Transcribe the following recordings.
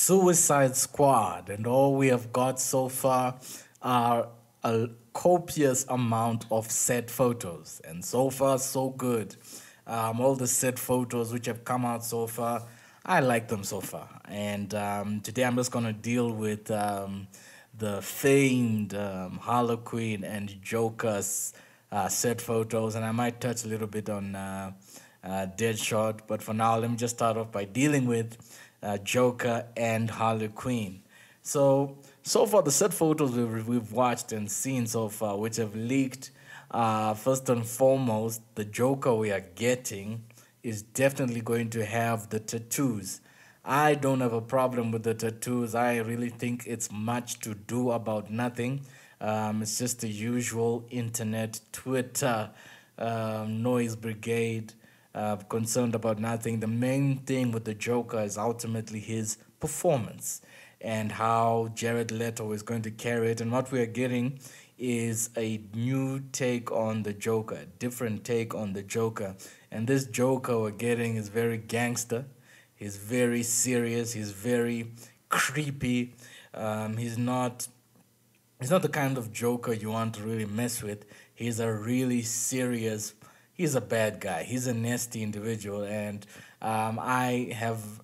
Suicide Squad, and all we have got so far are a copious amount of set photos, and so far so good. All the set photos which have come out so far, I like them so far. And today I'm just gonna deal with the famed Harley Quinn and Joker's set photos, and I might touch a little bit on Deadshot. But for now, let me just start off by dealing with Joker and Harley Quinn. So far, the set photos we've watched and seen so far, which have leaked, first and foremost, the Joker we are getting is definitely going to have the tattoos. I don't have a problem with the tattoos. I really think it's much to do about nothing. It's just the usual internet, Twitter, noise brigade, concerned about nothing. The main thing with the Joker is ultimately his performance and how Jared Leto is going to carry it. And what we are getting is a new take on the Joker, a different take on the Joker. And this Joker we're getting is very gangster. He's very serious. He's very creepy. He's not. He's not the kind of Joker you want to really mess with. He's a really serious. He's a bad guy. He's a nasty individual, and I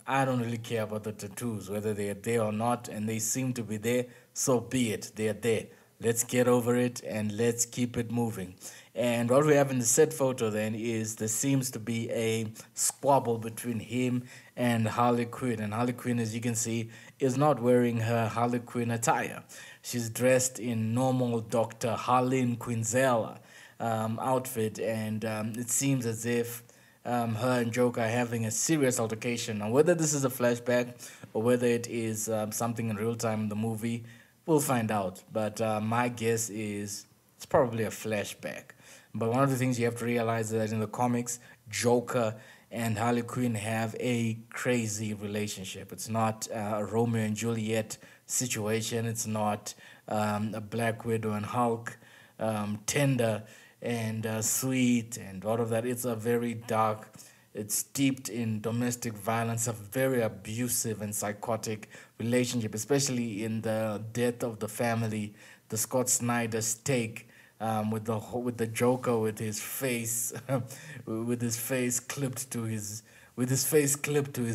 don't really care about the tattoos, whether they are there or not, and they seem to be there. So be it. They are there. Let's get over it and let's keep it moving. And what we have in the set photo then is there seems to be a squabble between him and Harley Quinn. And Harley Quinn, as you can see, is not wearing her Harley Quinn attire. She's dressed in normal Dr. Harleen Quinzel outfit, and it seems as if her and Joker are having a serious altercation. Now, whether this is a flashback or whether it is something in real time in the movie, we'll find out. But my guess is it's probably a flashback. But one of the things you have to realize is that in the comics, Joker and Harley Quinn have a crazy relationship. It's not a Romeo and Juliet situation. It's not a Black Widow and Hulk, tender and sweet and all of that. It's a very dark, it's steeped in domestic violence, a very abusive and psychotic relationship, especially in the death of the family, the Scott Snyder take, with the Joker with his face with his face clipped to his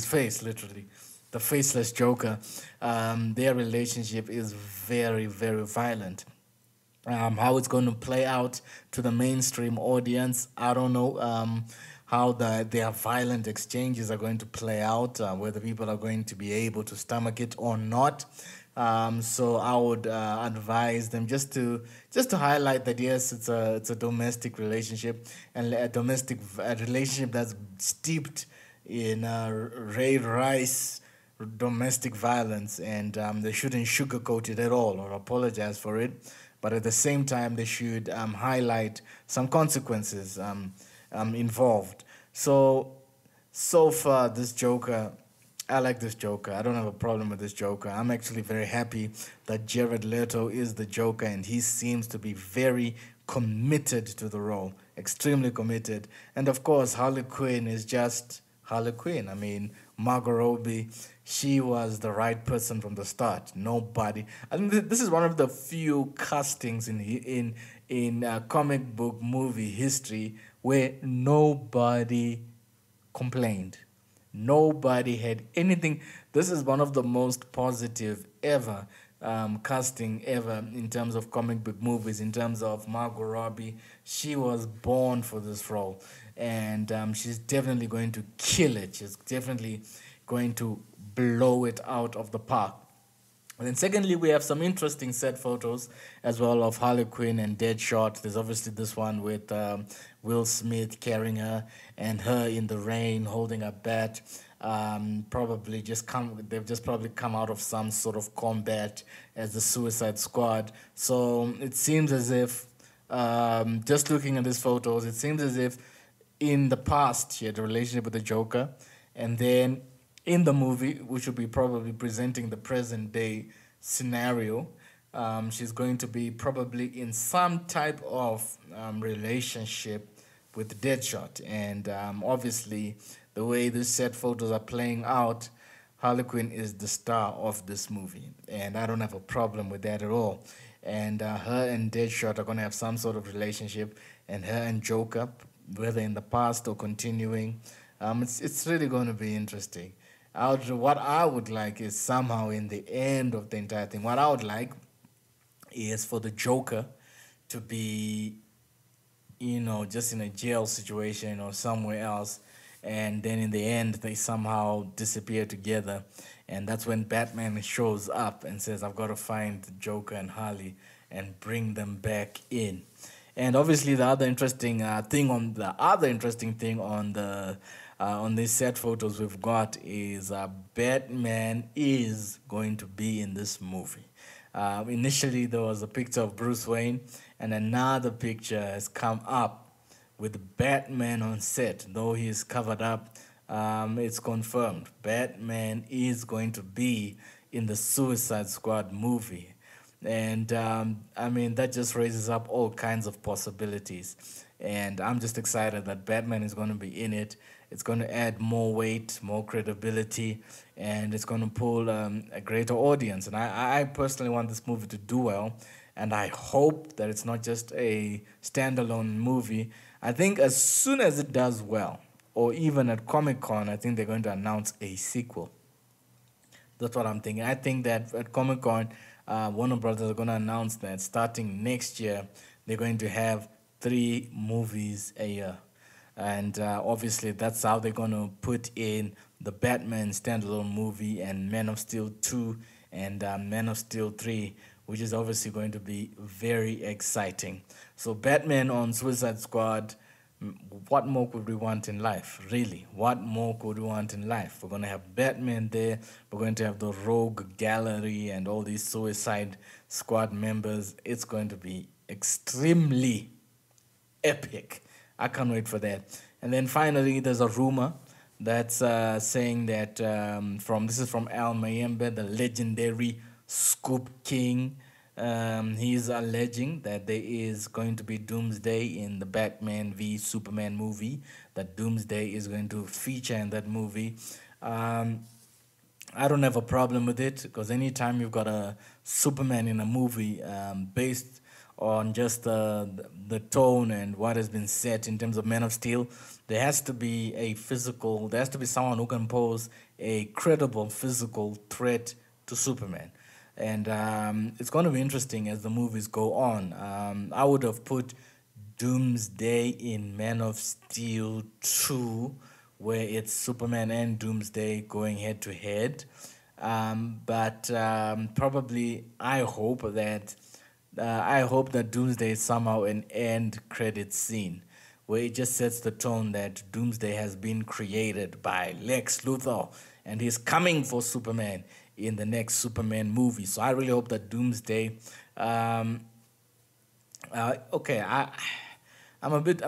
face, literally. The faceless Joker. Their relationship is very, very violent. How it's going to play out to the mainstream audience, I don't know. How their violent exchanges are going to play out, whether people are going to be able to stomach it or not. So I would advise them just to highlight that yes, it's a domestic relationship, and a relationship that's steeped in Ray Rice domestic violence, and they shouldn't sugarcoat it at all or apologize for it. But at the same time, they should highlight some consequences involved. So far, this Joker, I like this Joker. I don't have a problem with this Joker. I'm actually very happy that Jared Leto is the Joker, and he seems to be very committed to the role, extremely committed. And of course, Harley Quinn is just Harley Quinn. I mean, Margot Robbie, she was the right person from the start. Nobody. I mean, this is one of the few castings in comic book movie history where nobody complained. Nobody had anything. This is one of the most positive ever casting ever in terms of comic book movies. In terms of Margot Robbie, she was born for this role, and she's definitely going to kill it. She's definitely going to blow it out of the park. And then secondly, we have some interesting set photos as well of Harley Quinn and Deadshot. There's obviously this one with Will Smith carrying her and her in the rain holding a bat. They've just probably come out of some sort of combat as the Suicide Squad. So it seems as if, just looking at these photos, it seems as if in the past she had a relationship with the Joker, and then in the movie, which will be probably presenting the present day scenario, she's going to be probably in some type of relationship with Deadshot. And obviously, the way these set photos are playing out, Harley Quinn is the star of this movie, and I don't have a problem with that at all. And her and Deadshot are gonna have some sort of relationship, and her and Joker, whether in the past or continuing, it's really gonna be interesting. What I would like is somehow in the end of the entire thing, what I would like is for the Joker to be, just in a jail situation or somewhere else. And then in the end, they somehow disappear together. And that's when Batman shows up and says, I've got to find Joker and Harley and bring them back in. And obviously, the other interesting thing on these set photos we've got is Batman is going to be in this movie. Initially, there was a picture of Bruce Wayne, and another picture has come up with Batman on set. Though he is covered up, it's confirmed. Batman is going to be in the Suicide Squad movie. And I mean, that just raises up all kinds of possibilities. And I'm just excited that Batman is going to be in it. It's going to add more weight, more credibility, and it's going to pull a greater audience. And I personally want this movie to do well. And I hope that it's not just a standalone movie. I think as soon as it does well, or even at Comic Con, I think they're going to announce a sequel. That's what I'm thinking. I think that at Comic Con, Warner Brothers are going to announce that starting next year, they're going to have 3 movies a year. And obviously, that's how they're going to put in the Batman standalone movie and Man of Steel 2 and Man of Steel 3, which is obviously going to be very exciting. So, Batman on Suicide Squad. What more could we want in life, really? What more could we want in life? We're going to have Batman there. We're going to have the Rogue Gallery and all these Suicide Squad members. It's going to be extremely epic. I can't wait for that. And then finally, there's a rumor that's saying that this is from Al Mayembe, the legendary Scoop King. He's alleging that there is going to be Doomsday in the Batman v Superman movie, that Doomsday is going to feature in that movie. I don't have a problem with it because anytime you've got a Superman in a movie based on just the tone and what has been set in terms of Man of Steel, there has to be someone who can pose a credible physical threat to Superman. And it's going to be interesting as the movies go on. I would have put Doomsday in Man of Steel 2, where it's Superman and Doomsday going head to head. But probably I hope that Doomsday is somehow an end credit scene where it just sets the tone that Doomsday has been created by Lex Luthor and he's coming for Superman in the next Superman movie. So I really hope that Doomsday. I'm a bit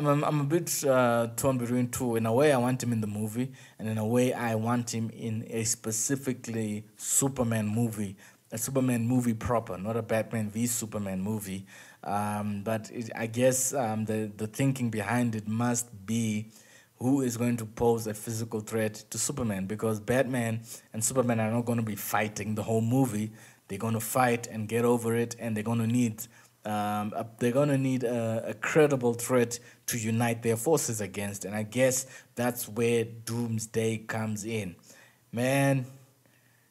torn between two. In a way, I want him in the movie, and in a way, I want him in a specifically Superman movie, a Superman movie proper, not a Batman v Superman movie. I guess the thinking behind it must be who is going to pose a physical threat to Superman, because Batman and Superman are not going to be fighting the whole movie. They're going to fight and get over it, and they're going to need a credible threat to unite their forces against. And I guess that's where Doomsday comes in. Man,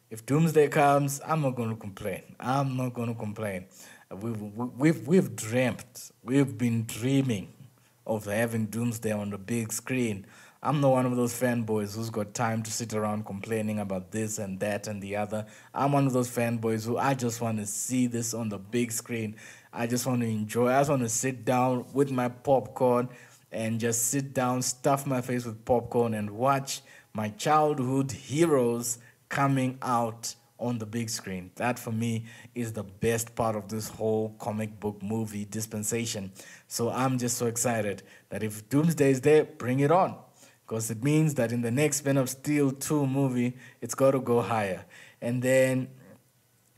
if Doomsday comes, I'm not going to complain. I'm not going to complain. We've dreamt, we've been dreaming of having Doomsday on the big screen. I'm not one of those fanboys who's got time to sit around complaining about this and that and the other. I'm one of those fanboys who I just want to see this on the big screen. I just want to enjoy. I just want to sit down with my popcorn and just sit down, stuff my face with popcorn and watch my childhood heroes coming out on the big screen. That for me is the best part of this whole comic book movie dispensation. So I'm just so excited that if Doomsday is there, bring it on. Because it means that in the next Man of Steel 2 movie, it's got to go higher. And then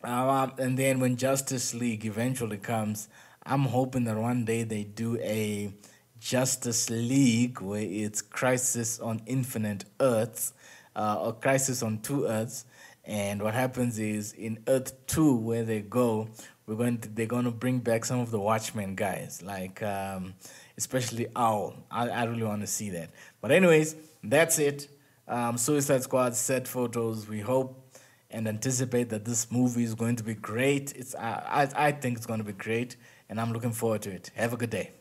when Justice League eventually comes, I'm hoping that one day they do a Justice League where it's Crisis on Infinite Earths, or Crisis on Two Earths, And what happens is in Earth 2, where they go, they're going to bring back some of the Watchmen guys, like especially Owl. I really want to see that. But anyways, that's it. Suicide Squad set photos. We hope and anticipate that this movie is going to be great. I think it's going to be great, and I'm looking forward to it. Have a good day.